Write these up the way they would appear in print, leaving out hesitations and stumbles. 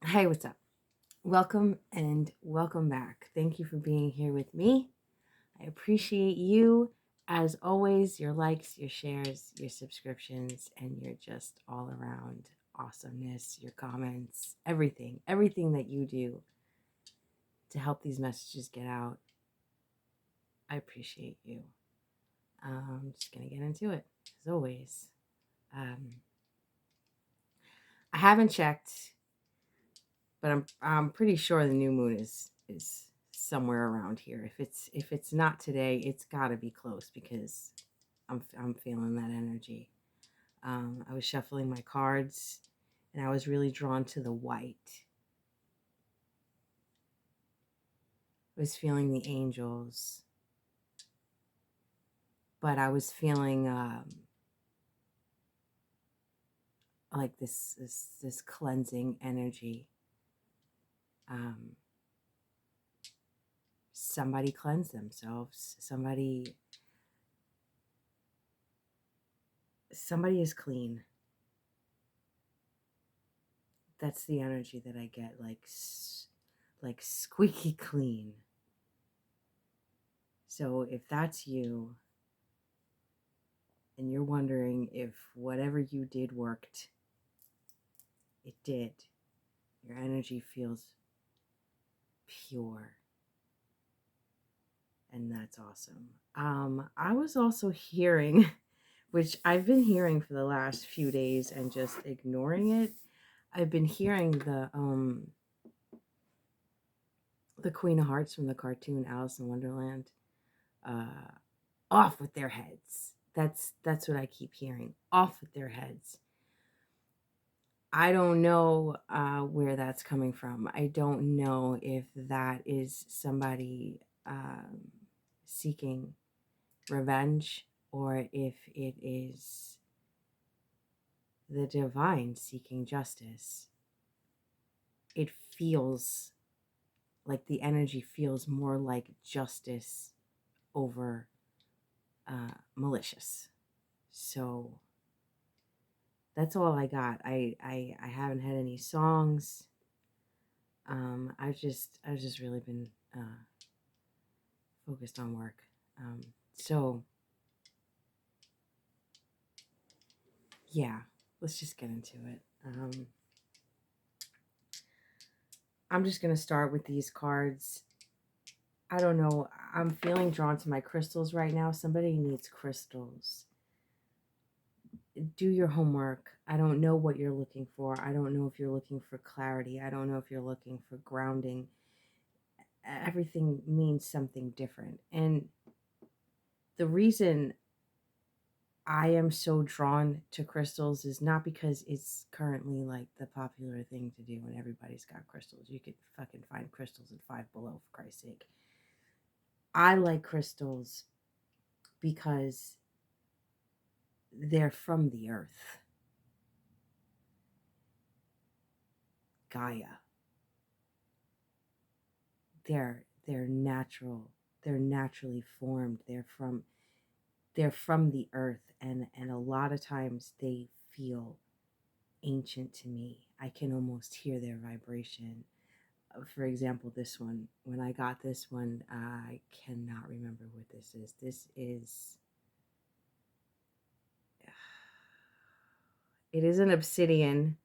Hey, what's up? Welcome and welcome back. Thank you for being here with me. I appreciate you. As always, your likes, your shares, your subscriptions, and your just all around awesomeness, your comments, everything that you do to help these messages get out. I appreciate you. I'm just going to get into it, as always. I haven't checked, but I'm pretty sure the new moon is somewhere around here. If it's not today, it's got to be close because I'm feeling that energy. I was shuffling my cards, and I was really drawn to the white. I was feeling the angels, but I was feeling like this cleansing energy. Somebody cleanse themselves. Somebody is clean. That's the energy that I get, like squeaky clean. So if that's you and you're wondering if whatever you did worked, it did. Your energy feels pure. And that's awesome. I was also hearing, which I've been hearing for the last few days and just ignoring it. I've been hearing the Queen of Hearts from the cartoon Alice in Wonderland. Off with their heads. That's what I keep hearing. Off with their heads. I don't know where that's coming from. I don't know if that is somebody seeking revenge or if it is the divine seeking justice. It feels like the energy feels more like justice over malicious. So that's all I got. I haven't had any songs. I've just really been focused on work. So yeah, let's just get into it. I'm just gonna start with these cards. I don't know. I'm feeling drawn to my crystals right now. Somebody needs crystals. Do your homework. I don't know what you're looking for. I don't know if you're looking for clarity. I don't know if you're looking for grounding. Everything means something different. And the reason I am so drawn to crystals is not because it's currently like the popular thing to do and everybody's got crystals. You could fucking find crystals at Five Below, for Christ's sake. I like crystals because they're from the earth. Gaia. They're natural. They're naturally formed. They're from the earth, and a lot of times they feel ancient to me. I can almost hear their vibration. For example, this one, when I got this one, I cannot remember what this is. It is an obsidian,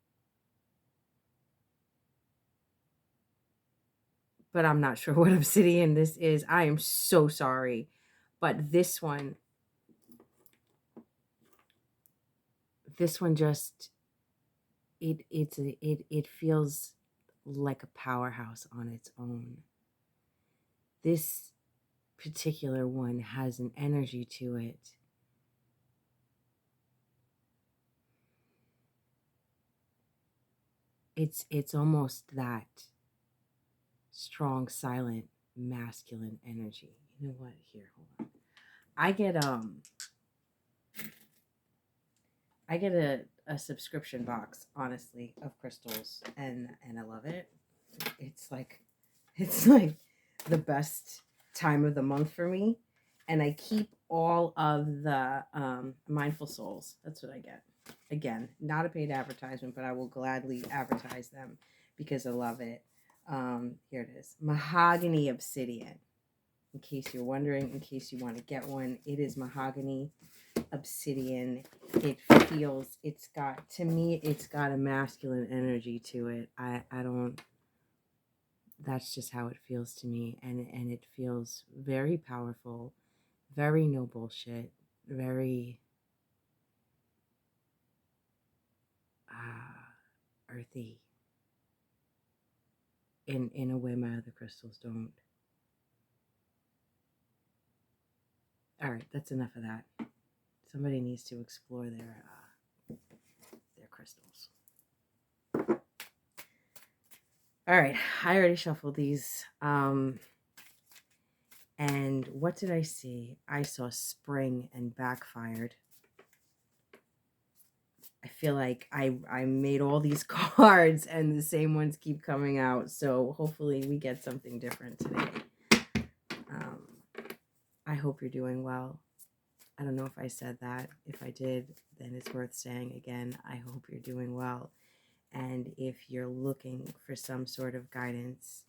but I'm not sure what obsidian this is. I am so sorry. But this one just it feels like a powerhouse on its own. This particular one has an energy to it. It's almost that strong, silent, masculine energy. You know what? Here, hold on. I get a subscription box, honestly, of crystals, and I love it. It's like the best time of the month for me, and I keep all of the mindful souls. That's what I get. Again, not a paid advertisement, but I will gladly advertise them because I love it. Here it is. Mahogany Obsidian. In case you're wondering, in case you want to get one, it is Mahogany Obsidian. It's got, to me, it's got a masculine energy to it. I don't, that's just how it feels to me. And it feels very powerful, very no bullshit, very earthy in a way my other crystals don't. All right, that's enough of that. Somebody needs to explore their crystals. All right, I already shuffled these. And what did I see? I saw spring and backfired. I feel like I made all these cards and the same ones keep coming out. So hopefully we get something different today. I hope you're doing well. I don't know if I said that. If I did, then it's worth saying again. I hope you're doing well. And if you're looking for some sort of guidance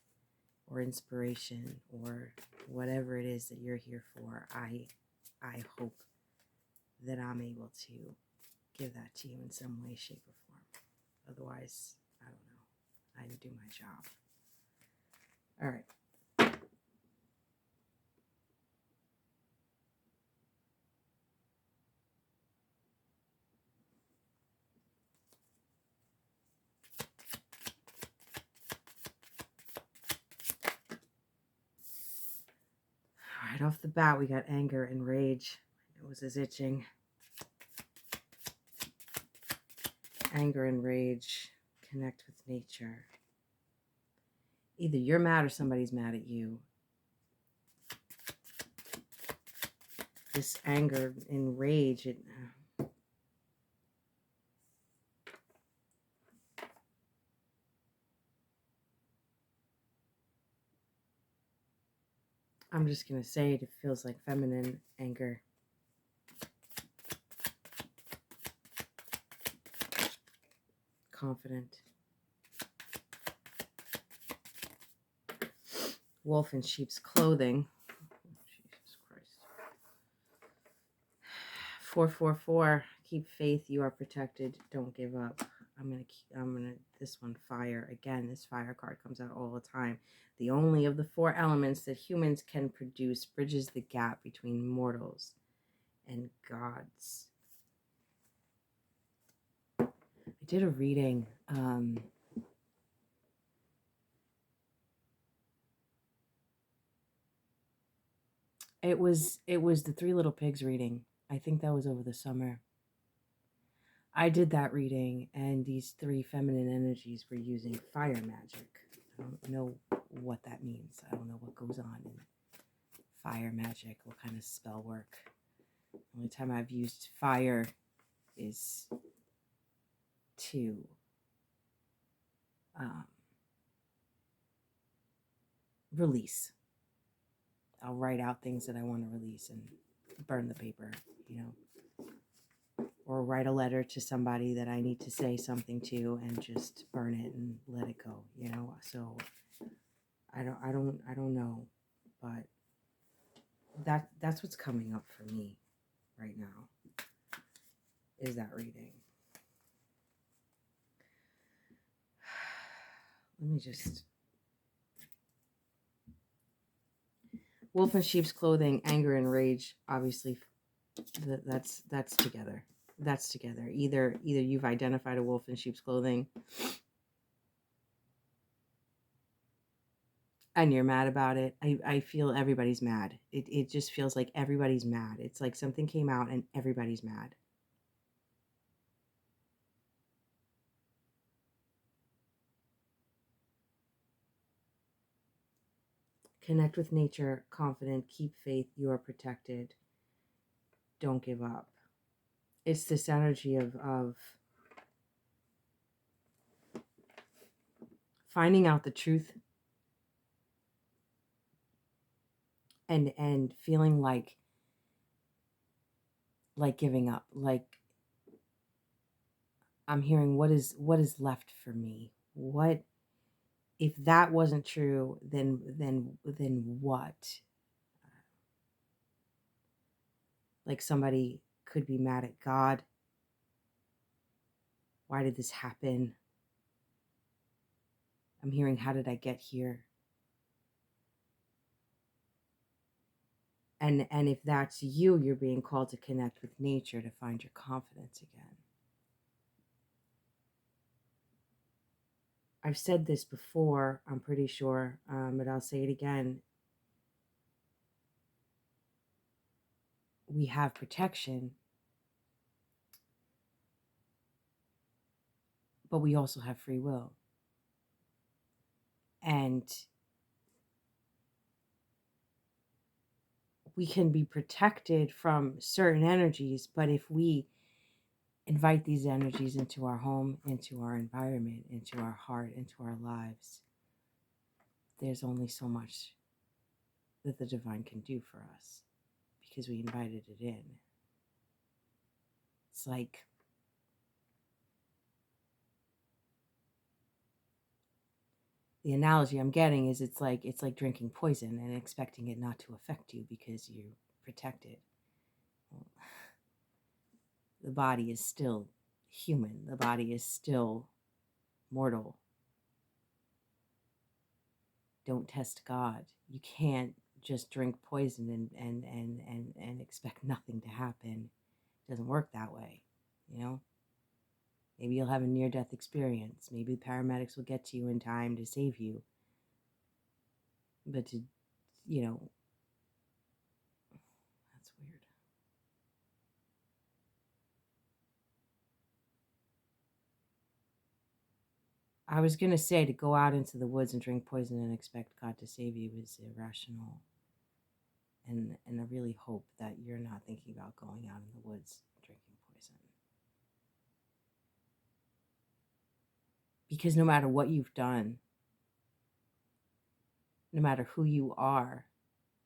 or inspiration or whatever it is that you're here for, I hope that I'm able to give that to you in some way, shape, or form. Otherwise, I don't know. I didn't do my job. All right. Right off the bat, we got anger and rage. It was as itching. Anger and rage. Connect with nature. Either you're mad or somebody's mad at you. This anger and rage, I'm just going to say it feels like feminine anger. Confident. Wolf in sheep's clothing. Jesus Christ. 444. Keep faith. You are protected. Don't give up. This one, fire. Again, this fire card comes out all the time. The only of the 4 elements that humans can produce bridges the gap between mortals and gods. I did a reading. It was the Three Little Pigs reading. I think that was over the summer. I did that reading, and these 3 feminine energies were using fire magic. I don't know what that means. I don't know what goes on in fire magic, what kind of spell work. The only time I've used fire is to release. I'll write out things that I want to release and burn the paper, or write a letter to somebody that I need to say something to and just burn it and let it go, So I don't know, but that's what's coming up for me right now is that reading. Let me just... Wolf in sheep's clothing, anger and rage, obviously that's together. That's together. Either you've identified a wolf in sheep's clothing and you're mad about it. I feel everybody's mad. It just feels like everybody's mad. It's like something came out and everybody's mad. Connect with nature, confident, keep faith, you are protected. Don't give up. It's this energy of finding out the truth and feeling like giving up. Like, I'm hearing what is left for me. What If that wasn't true, then what? Like somebody could be mad at God. Why did this happen? I'm hearing, how did I get here? And if that's you, you're being called to connect with nature to find your confidence again. I've said this before, I'm pretty sure, but I'll say it again. We have protection, but we also have free will. And we can be protected from certain energies, but if we invite these energies into our home, into our environment, into our heart, into our lives, there's only so much that the divine can do for us because we invited it in. It's like the analogy I'm getting is it's like drinking poison and expecting it not to affect you because you're protected. Well, the body is still human. The body is still mortal. Don't test God. You can't just drink poison and expect nothing to happen. It doesn't work that way, you know? Maybe you'll have a near-death experience. Maybe the paramedics will get to you in time to save you. But to, you know, that's weird. I was going to say to go out into the woods and drink poison and expect God to save you is irrational. And I really hope that you're not thinking about going out in the woods drinking poison. Because no matter what you've done, no matter who you are,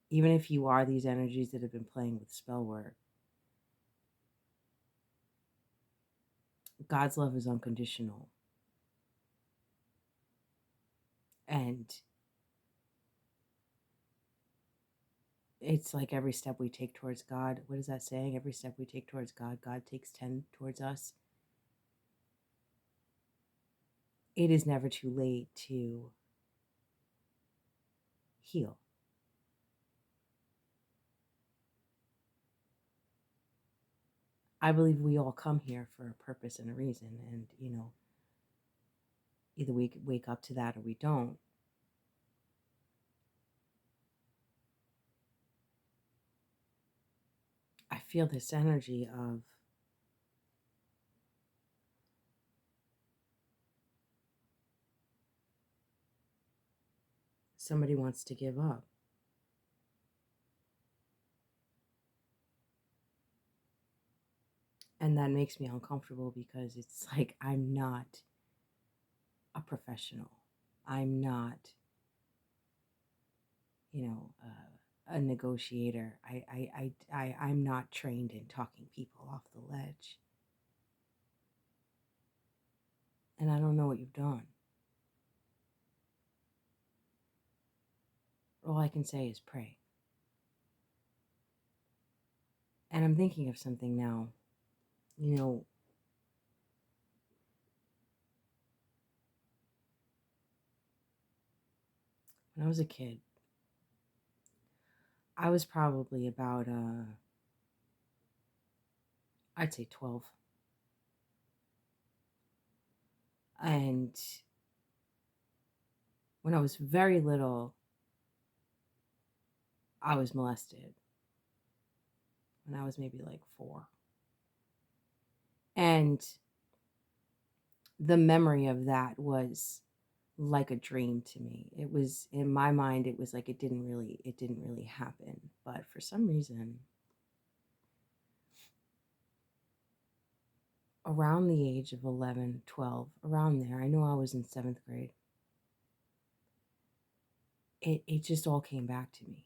even if you are these energies that have been playing with spell work, God's love is unconditional. And it's like every step we take towards God, what is that saying? Every step we take towards God, God takes 10 towards us. It is never too late to heal. I believe we all come here for a purpose and a reason. And, you know, either we wake up to that or we don't. I feel this energy of somebody wants to give up. And that makes me uncomfortable because it's like I'm not a professional. I'm not, you know, a negotiator. I'm not trained in talking people off the ledge. And I don't know what you've done. All I can say is pray. And I'm thinking of something now. You know, when I was a kid, I was probably about, I'd say 12. And when I was very little, I was molested. When I was maybe like 4. And the memory of that was like a dream to me. It was, in my mind, it was like it didn't really happen. But for some reason, around the age of 11, 12, around there, I know I was in 7th grade, it just all came back to me.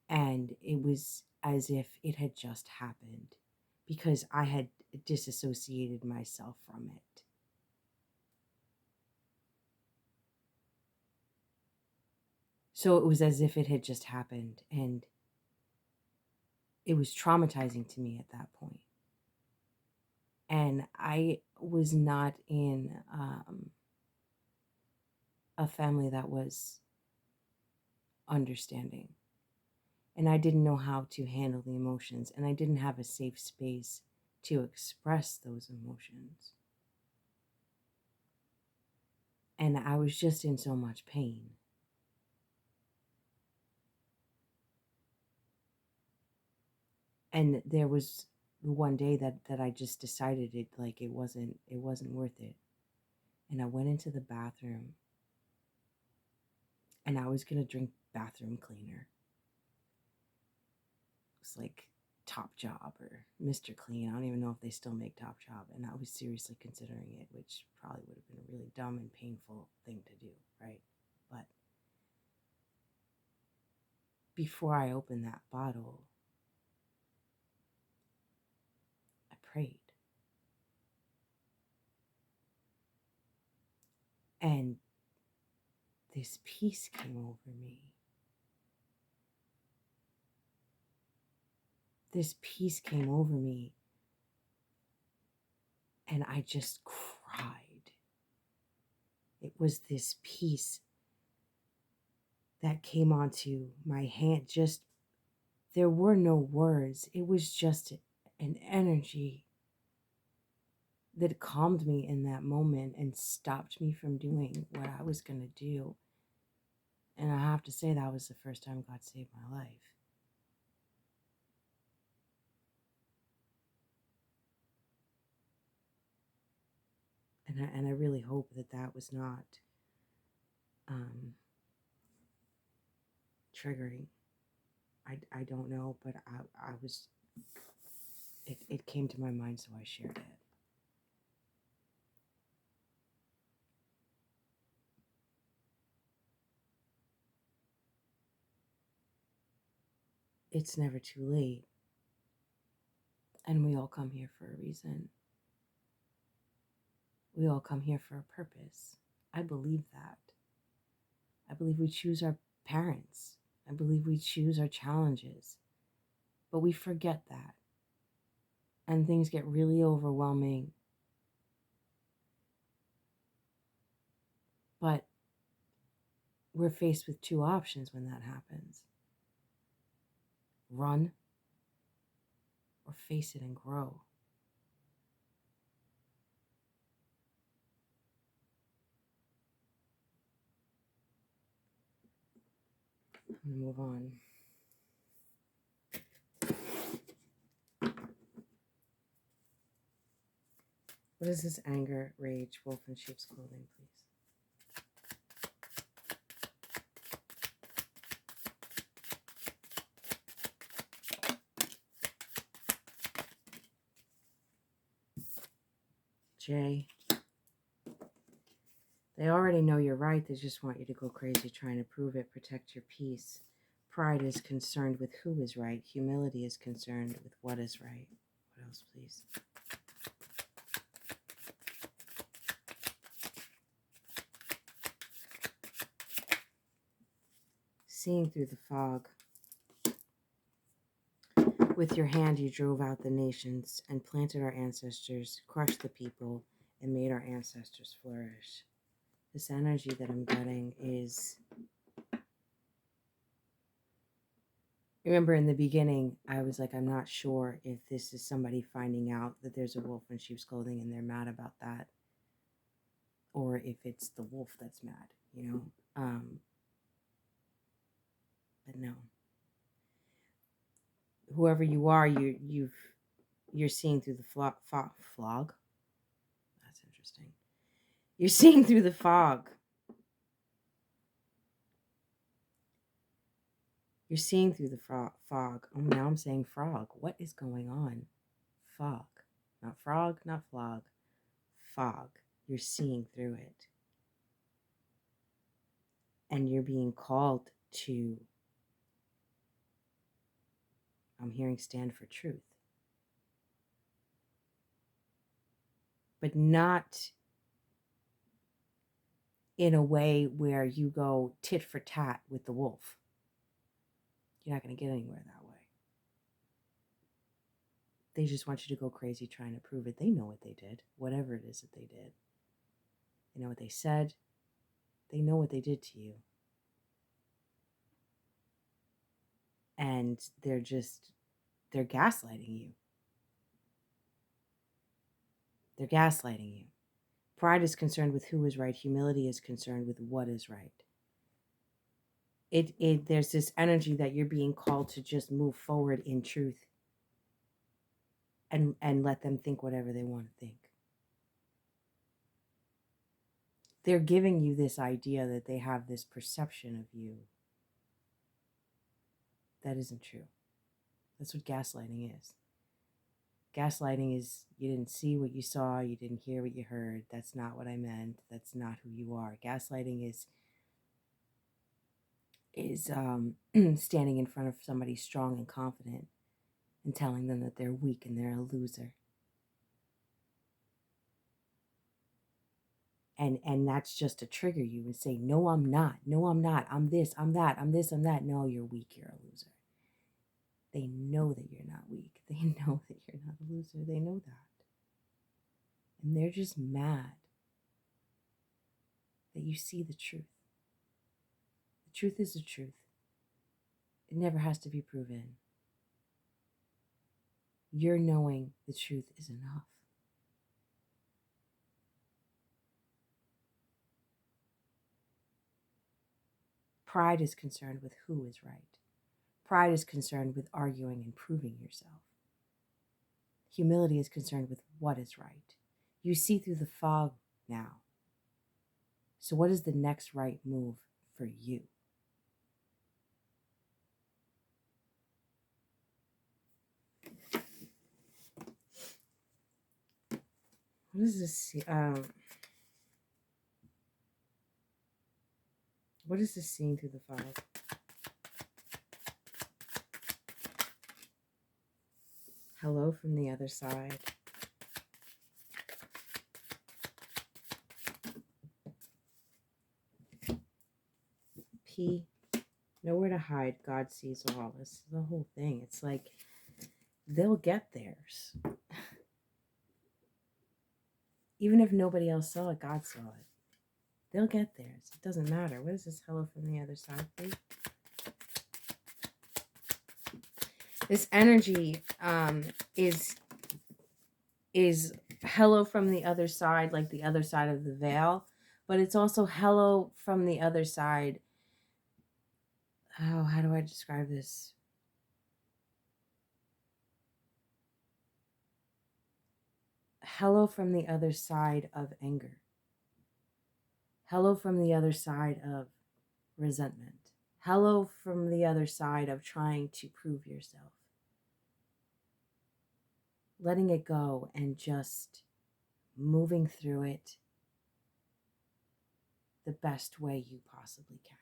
And it was as if it had just happened because I had disassociated myself from it. So it was as if it had just happened, and it was traumatizing to me at that point. And I was not in a family that was understanding. And I didn't know how to handle the emotions, and I didn't have a safe space to express those emotions. And I was just in so much pain. And there was one day that I just decided it wasn't worth it. And I went into the bathroom and I was gonna drink bathroom cleaner. It's like Top Job or Mr. Clean. I don't even know if they still make Top Job. And I was seriously considering it, which probably would have been a really dumb and painful thing to do, right? But before I opened that bottle, I prayed. And this peace came over me. This peace came over me. And I just cried. It was this peace that came onto my hand. Just, there were no words. It was just an energy that calmed me in that moment and stopped me from doing what I was going to do. And I have to say, that was the first time God saved my life. And I really hope that was not triggering. I don't know, but I was, it came to my mind, so I shared it. It's never too late. And we all come here for a reason. We all come here for a purpose. I believe that. I believe we choose our parents. I believe we choose our challenges. But we forget that. And things get really overwhelming. But we're faced with two options when that happens: run or face it and grow. I'm going to move on. What is this anger, rage, wolf in sheep's clothing, please? Jay. They already know you're right. They just want you to go crazy trying to prove it. Protect your peace. Pride is concerned with who is right. Humility is concerned with what is right. What else, please? Seeing through the fog. With your hand you drove out the nations and planted our ancestors, crushed the people, and made our ancestors flourish. This energy that I'm getting is... Remember in the beginning, I was like, I'm not sure if this is somebody finding out that there's a wolf in sheep's clothing and they're mad about that, or if it's the wolf that's mad, you know? But no. Whoever you are, you're seeing through the fog. That's interesting. You're seeing through the fog. You're seeing through the fog. Oh, now I'm saying frog. What is going on? Fog. Not frog, not flog. Fog. You're seeing through it. And you're being called to, I'm hearing, stand for truth. But not in a way where you go tit for tat with the wolf. You're not going to get anywhere that way. They just want you to go crazy trying to prove it. They know what they did, whatever it is that they did. They know what they said. They know what they did to you. And they're gaslighting you. They're gaslighting you. Pride is concerned with who is right. Humility is concerned with what is right. There's this energy that you're being called to just move forward in truth and let them think whatever they want to think. They're giving you this idea that they have this perception of you that isn't true. That's what gaslighting is. Gaslighting is you didn't see what you saw, you didn't hear what you heard. That's not what I meant. That's not who you are. Gaslighting is standing in front of somebody strong and confident and telling them that they're weak and they're a loser. And that's just to trigger you and say, no, I'm not. No, I'm not. I'm this, I'm that, I'm this, I'm that. No, you're weak. You're a loser. They know that you're not weak. They know that you're not a loser. They know that. And they're just mad that you see the truth. The truth is the truth. It never has to be proven. Your knowing the truth is enough. Pride is concerned with who is right. Pride is concerned with arguing and proving yourself. Humility is concerned with what is right. You see through the fog now. So what is the next right move for you? What is this? What is this seeing through the fog? Hello from the other side. P. Nowhere to hide. God sees all. This is the whole thing. It's like they'll get theirs. Even if nobody else saw it, God saw it. They'll get theirs. It doesn't matter. What is this hello from the other side, please? This energy is hello from the other side, like the other side of the veil, but it's also hello from the other side. Oh, how do I describe this? Hello from the other side of anger. Hello from the other side of resentment. Hello from the other side of trying to prove yourself. Letting it go and just moving through it the best way you possibly can.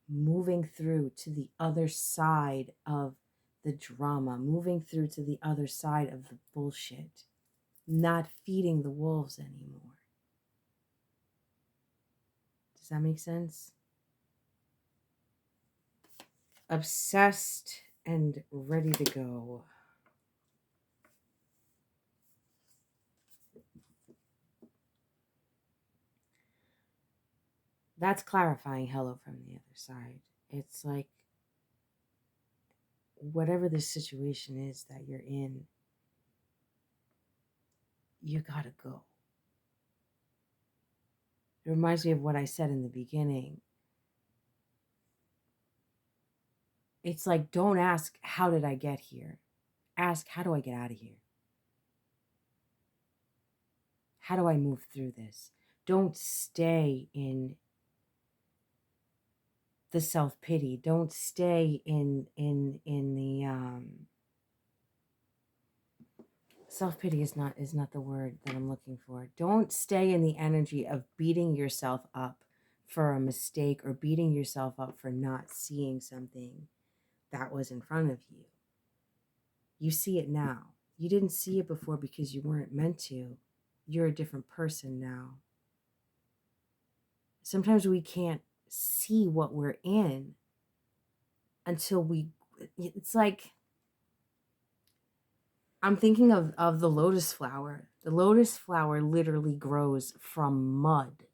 Moving through to the other side of the drama, moving through to the other side of the bullshit, not feeding the wolves anymore. Does that make sense? Obsessed and ready to go. That's clarifying hello from the other side. It's like whatever the situation is that you're in, you gotta go. It reminds me of what I said in the beginning. It's like, don't ask, how did I get here? Ask, how do I get out of here? How do I move through this? Don't stay in the self-pity. Don't stay in the self-pity is not the word that I'm looking for. Don't stay in the energy of beating yourself up for a mistake or beating yourself up for not seeing something that was in front of you. You see it now. You didn't see it before because you weren't meant to. You're a different person now. Sometimes we can't see what we're in until it's like, I'm thinking of the lotus flower. The lotus flower literally grows from mud.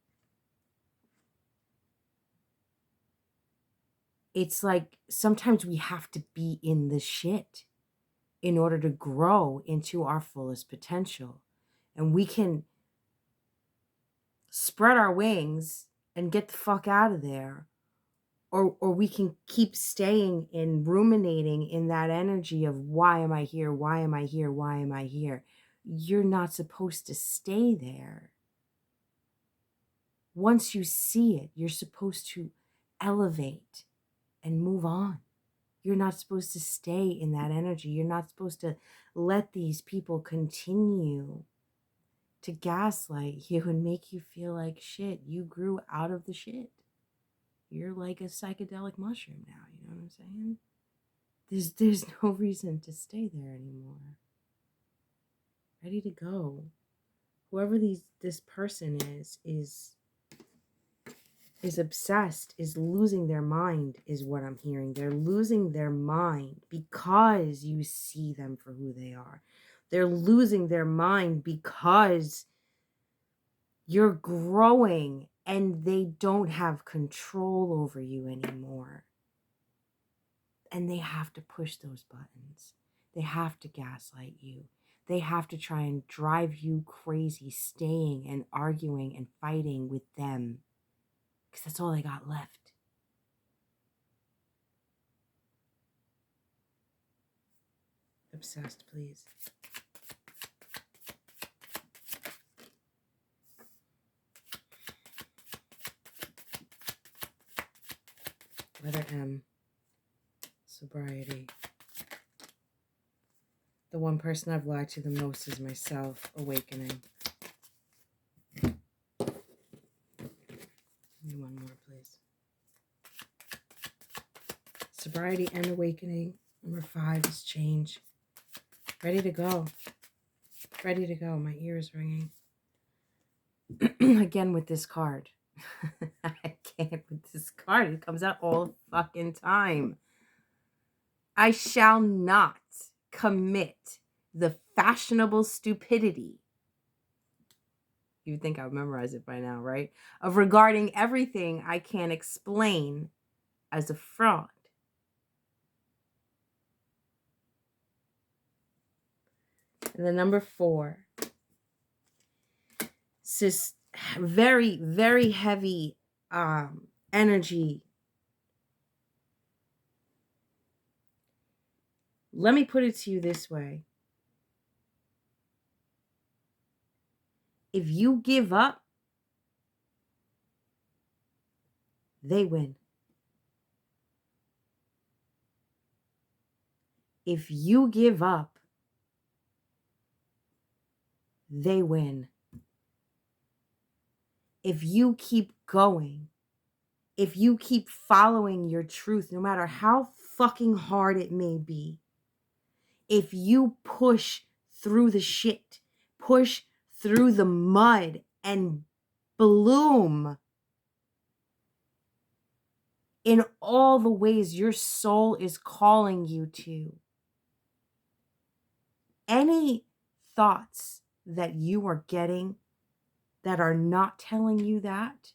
It's like sometimes we have to be in the shit in order to grow into our fullest potential. And we can spread our wings and get the fuck out of there. Or we can keep staying and ruminating in that energy of, why am I here? Why am I here? Why am I here? You're not supposed to stay there. Once you see it, you're supposed to elevate and move on. You're not supposed to stay in that energy. You're not supposed to let these people continue to gaslight you and make you feel like shit. You grew out of the shit. You're like a psychedelic mushroom now. You know what I'm saying? There's no reason to stay there anymore. Ready to go. Whoever this person is obsessed, is losing their mind, is what I'm hearing. They're losing their mind because you see them for who they are. They're losing their mind because you're growing and they don't have control over you anymore. And they have to push those buttons. They have to gaslight you. They have to try and drive you crazy, staying and arguing and fighting with them. Because that's all they got left. Obsessed, please. Letter M. Sobriety. The one person I've lied to the most is myself. Awakening. Give me one more, please. Sobriety and awakening. Number 5 is change. Ready to go. Ready to go. My ear is ringing. Again with this card. I can't with this card. It comes out all the fucking time. I shall not commit the fashionable stupidity. You'd think I would memorize it by now, right? Of regarding everything I can't explain as a fraud. And the number 4. It's this very, very heavy energy. Let me put it to you this way. If you give up, they win. If you give up, they win. If you keep going, if you keep following your truth, no matter how fucking hard it may be, if you push through the shit, push through the mud and bloom in all the ways your soul is calling you to, any thoughts that you are getting that are not telling you that,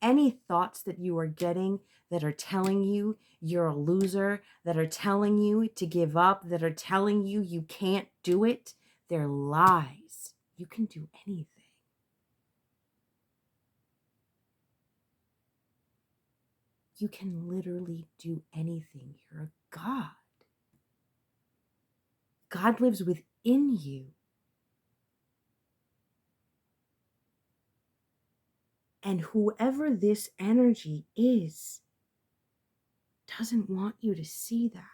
any thoughts that you are getting that are telling you you're a loser, that are telling you to give up, that are telling you you can't do it, they're lies. You can do anything. You can literally do anything. You're a God. God lives within you. And whoever this energy is doesn't want you to see that.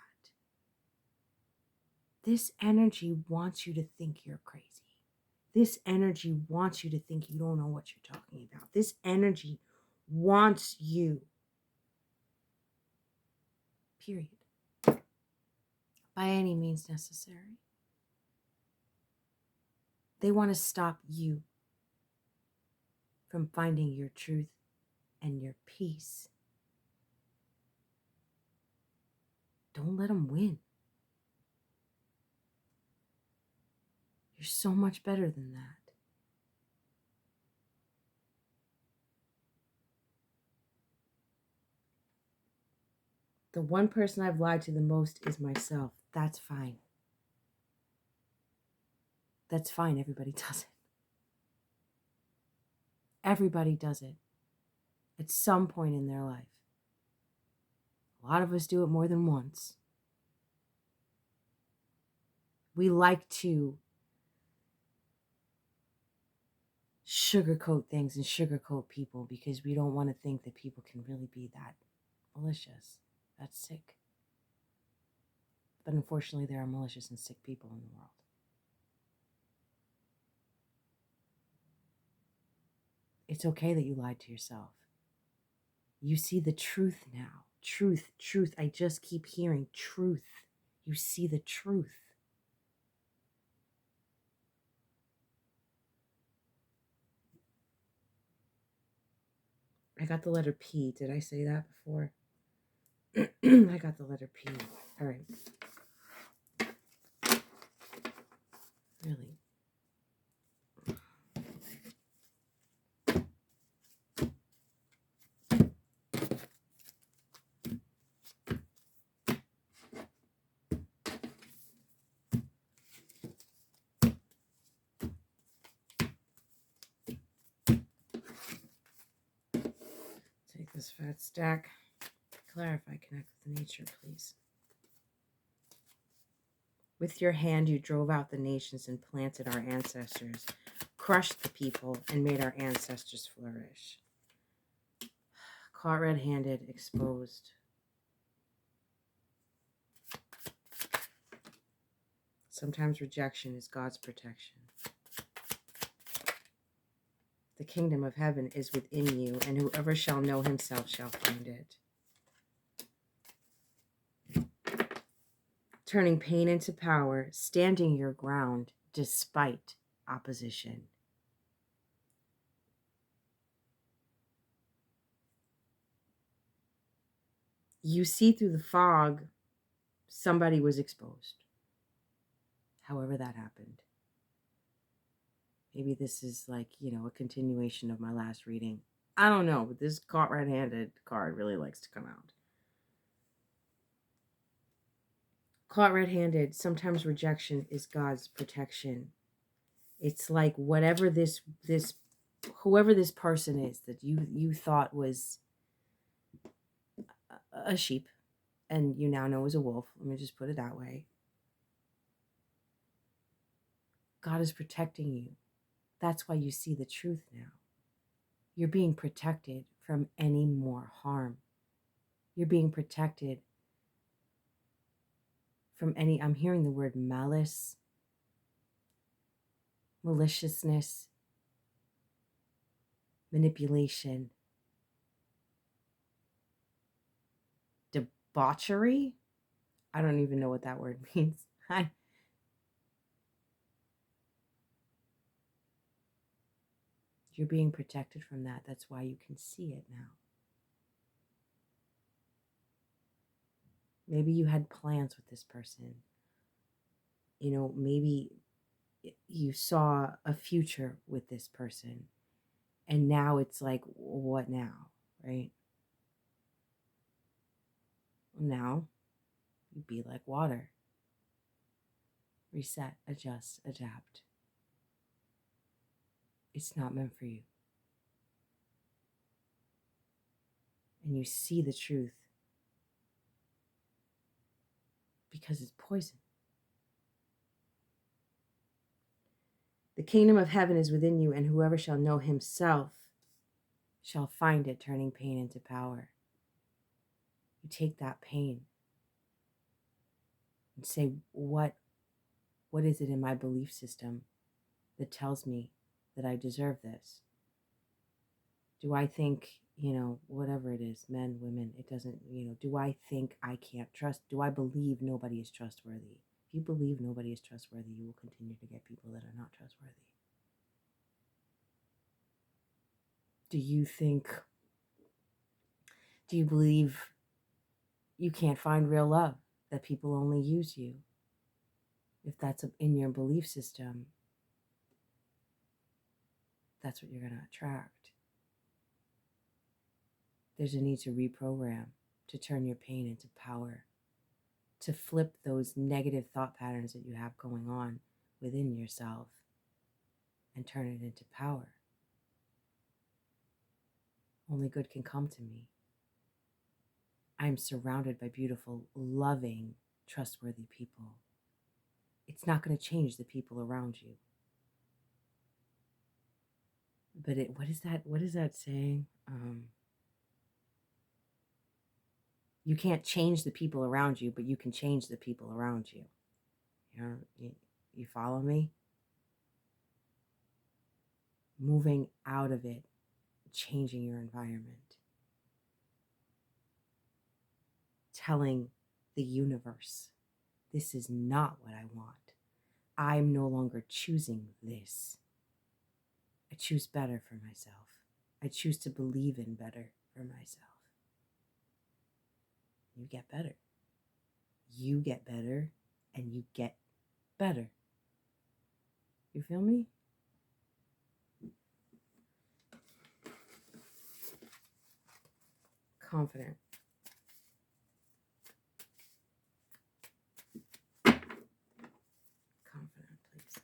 This energy wants you to think you're crazy. This energy wants you to think you don't know what you're talking about. This energy wants you. Period. By any means necessary. They want to stop you from finding your truth. and your peace. Don't let them win. You're so much better than that. The one person I've lied to the most is myself. That's fine. That's fine. Everybody does it. Everybody does it at some point in their life. A lot of us do it more than once. We like to sugarcoat things and sugarcoat people because we don't want to think that people can really be that malicious. That's sick. But unfortunately, there are malicious and sick people in the world. It's okay that you lied to yourself. You see the truth now. Truth, truth. I just keep hearing truth. You see the truth. I got the letter P. Did I say that before? I got the letter P. All right. Really? Take this fat stack. Clarify, connect with nature, please. With your hand, you drove out the nations and planted our ancestors, crushed the people, and made our ancestors flourish. Caught red-handed, exposed. Sometimes rejection is God's protection. The kingdom of heaven is within you, and whoever shall know himself shall find it. Turning pain into power, standing your ground despite opposition. You see through the fog, somebody was exposed. However that happened. Maybe this is like, a continuation of my last reading. I don't know, but this caught red-handed card really likes to come out. Caught red-handed, sometimes rejection is God's protection. It's like whoever this person is that you thought was a sheep and you now know is a wolf. Let me just put it that way. God is protecting you. That's why you see the truth now. You're being protected from any more harm. You're being protected from any, I'm hearing the word malice, maliciousness, manipulation, debauchery. I don't even know what that word means. You're being protected from that. That's why you can see it now. Maybe you had plans with this person. Maybe you saw a future with this person. And now it's like, what now, right? Now, you be like water. Reset, adjust, adapt. It's not meant for you. And you see the truth because it's poison. The kingdom of heaven is within you, and whoever shall know himself shall find it, turning pain into power. You take that pain and say, what is it in my belief system that tells me that I deserve this? Do I think, whatever it is, men, women, it doesn't, do I think I can't trust? Do I believe nobody is trustworthy? If you believe nobody is trustworthy, you will continue to get people that are not trustworthy. Do you think Do you believe you can't find real love, that people only use you? If that's in your belief system, that's what you're going to attract. There's a need to reprogram, to turn your pain into power, to flip those negative thought patterns that you have going on within yourself and turn it into power. Only good can come to me. I'm surrounded by beautiful, loving, trustworthy people. It's not going to change the people around you. But what is that saying? You can't change the people around you, but you can change the people around you. You follow me? Moving out of it, changing your environment. Telling the universe, this is not what I want. I'm no longer choosing this. I choose better for myself. I choose to believe in better for myself. You get better. You get better, and you get better. You feel me? Confident. Confident, please.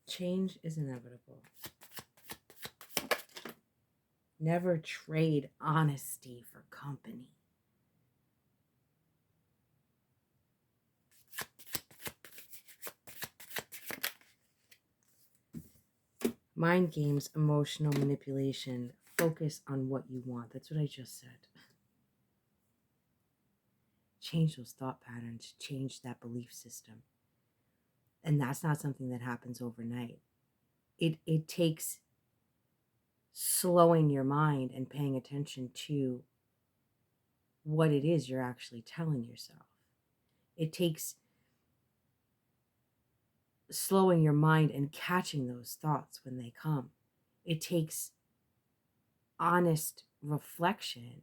Change is inevitable. Never trade honesty for company. Mind games, emotional manipulation. Focus on what you want. That's what I just said. Change those thought patterns. Change that belief system. And that's not something that happens overnight. It takes slowing your mind and paying attention to what it is you're actually telling yourself. It takes slowing your mind and catching those thoughts when they come. It takes honest reflection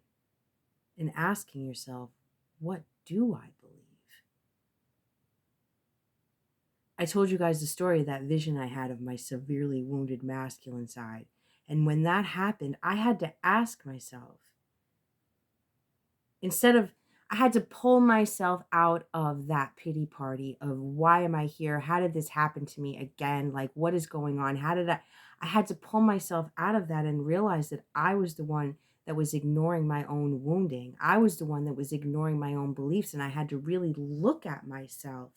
and asking yourself, what do I believe? I told you guys the story of that vision I had of my severely wounded masculine side. And when that happened, I had to ask myself, I had to pull myself out of that pity party of why am I here? How did this happen to me again? Like, what is going on? I had to pull myself out of that and realize that I was the one that was ignoring my own wounding. I was the one that was ignoring my own beliefs. And I had to really look at myself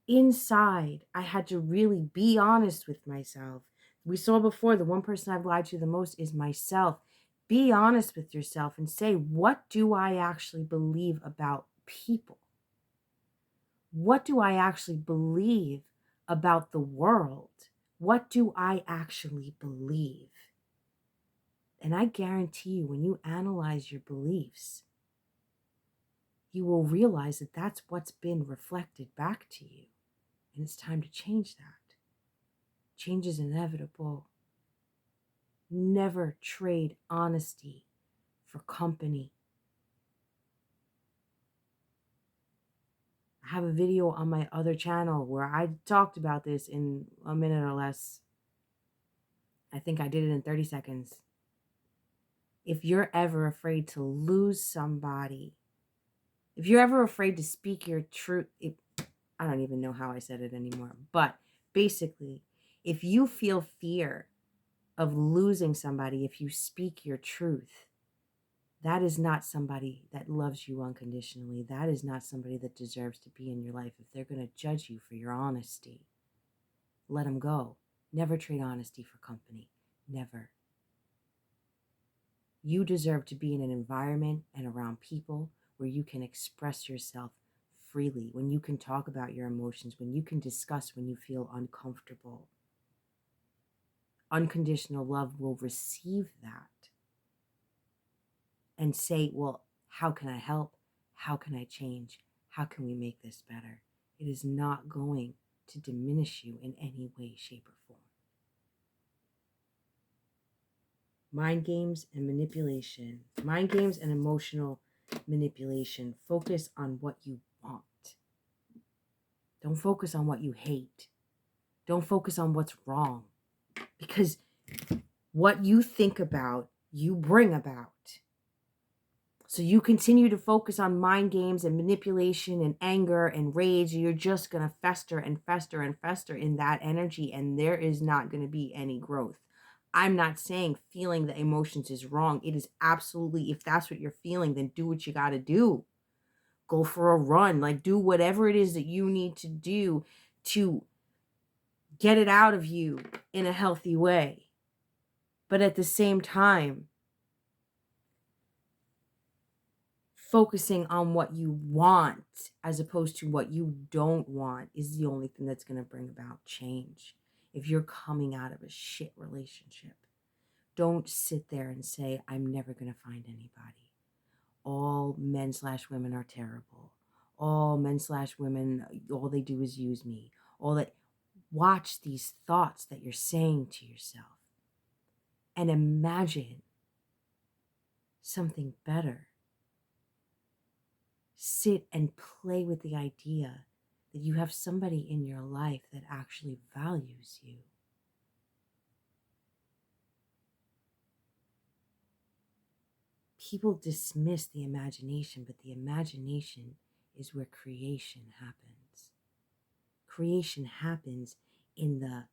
inside. I had to really be honest with myself. We saw before, the one person I've lied to the most is myself. Be honest with yourself and say, what do I actually believe about people? What do I actually believe about the world? What do I actually believe? And I guarantee you, when you analyze your beliefs, you will realize that that's what's been reflected back to you. And it's time to change that. Change is inevitable. Never trade honesty for company. I have a video on my other channel where I talked about this in a minute or less. I think I did it in 30 seconds. If you're ever afraid to lose somebody, if you're ever afraid to speak your truth, I don't even know how I said it anymore. But basically, if you feel fear of losing somebody, if you speak your truth, that is not somebody that loves you unconditionally. That is not somebody that deserves to be in your life. If they're going to judge you for your honesty, let them go. Never trade honesty for company. Never. You deserve to be in an environment and around people where you can express yourself freely, when you can talk about your emotions, when you can discuss when you feel uncomfortable. Unconditional love will receive that and say, well, how can I help? How can I change? How can we make this better? It is not going to diminish you in any way, shape, or form. Mind games and manipulation. Mind games and emotional manipulation. Focus on what you want. Don't focus on what you hate. Don't focus on what's wrong. Because what you think about, you bring about. So you continue to focus on mind games and manipulation and anger and rage. You're just going to fester and fester and fester in that energy. And there is not going to be any growth. I'm not saying feeling the emotions is wrong. It is absolutely, if that's what you're feeling, then do what you got to do. Go for a run. Like, do whatever it is that you need to do to get it out of you in a healthy way. But at the same time, focusing on what you want as opposed to what you don't want is the only thing that's going to bring about change. If you're coming out of a shit relationship, don't sit there and say, I'm never going to find anybody. All men/women are terrible. All men/women, all they do is use me. All that. Watch these thoughts that you're saying to yourself and imagine something better. Sit and play with the idea that you have somebody in your life that actually values you. People dismiss the imagination, but the imagination is where creation happens. Creation happens in the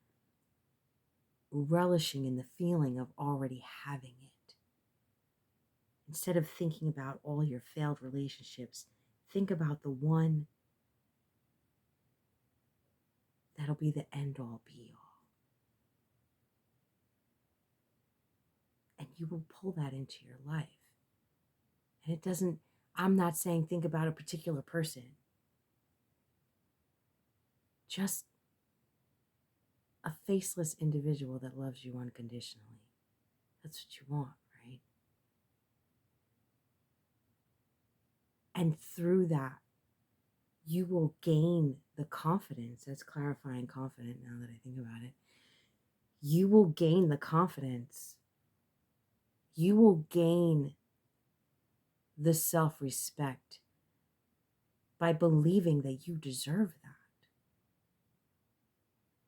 relishing in the feeling of already having it. Instead of thinking about all your failed relationships, think about the one that'll be the end-all be-all. And you will pull that into your life. And it doesn't, I'm not saying think about a particular person. Just a faceless individual that loves you unconditionally. That's what you want, right? And through that, you will gain the confidence. That's clarifying confident now that I think about it. You will gain the confidence. You will gain the self-respect by believing that you deserve that.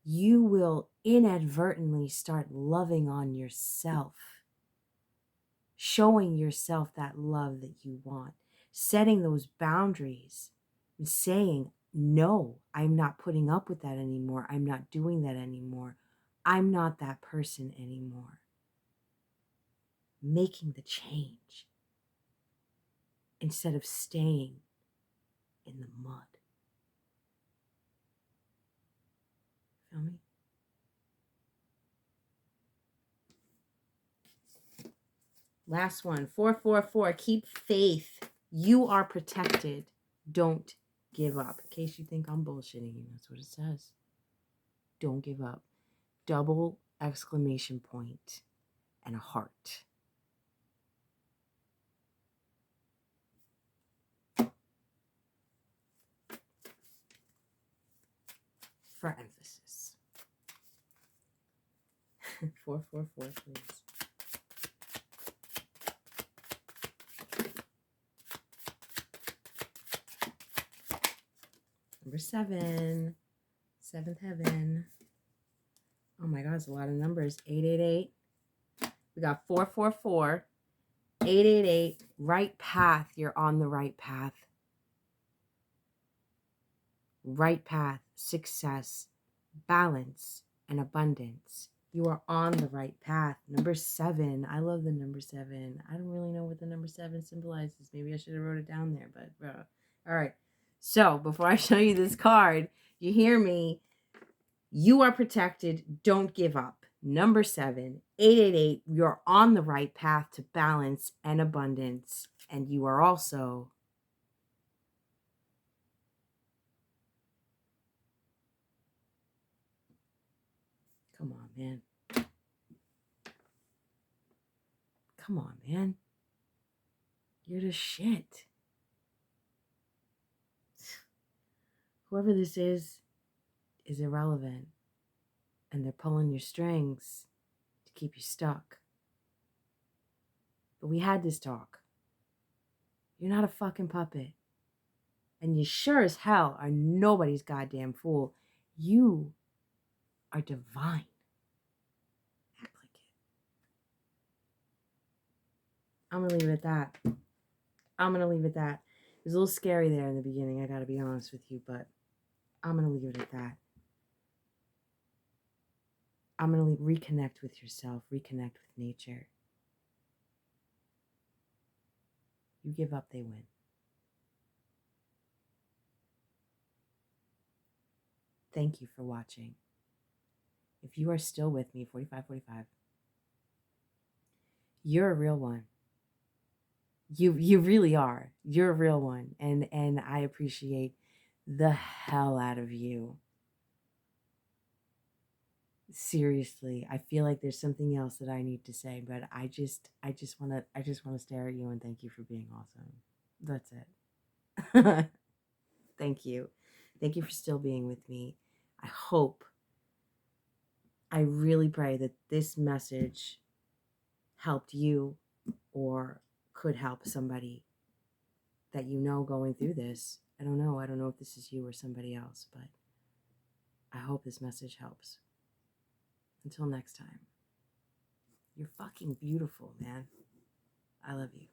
You will inadvertently start loving on yourself, showing yourself that love that you want, setting those boundaries and saying, no, I'm not putting up with that anymore. I'm not doing that anymore. I'm not that person anymore. Making the change instead of staying in the mud. Feel me? Last one, 444. Keep faith. You are protected. Don't give up. In case you think I'm bullshitting you, that's what it says. Don't give up. Double exclamation point and a heart. For emphasis. 444, please. Number 7. Seventh heaven. Oh my God, it's a lot of numbers. 888. We got 444. 888. Right path. You're on the right path. Right path. Success. Balance. And abundance. You are on the right path. Number 7. I love the number 7. I don't really know what the number 7 symbolizes. Maybe I should have wrote it down there, but all right. So before I show you this card, you hear me. You are protected. Don't give up. Number 7, 888. You're on the right path to balance and abundance. And you are also come on, man. Come on, man. You're the shit. Whoever this is irrelevant. And they're pulling your strings to keep you stuck. But we had this talk. You're not a fucking puppet. And you sure as hell are nobody's goddamn fool. You are divine. Act like it. I'm going to leave it at that. I'm going to leave it at that. It was a little scary there in the beginning, I got to be honest with you, but I'm going to leave it at that. I'm going to reconnect with yourself, reconnect with nature. You give up, they win. Thank you for watching. If you are still with me, 4545, you're a real one. You really are. You're a real one. And I appreciate the hell out of you. Seriously, I feel like there's something else that I need to say, but I just want to stare at you and thank you for being awesome. That's it. Thank you. Thank you for still being with me. I really pray that this message helped you or could help somebody that you know going through this. I don't know. I don't know if this is you or somebody else, but I hope this message helps. Until next time. You're fucking beautiful, man. I love you.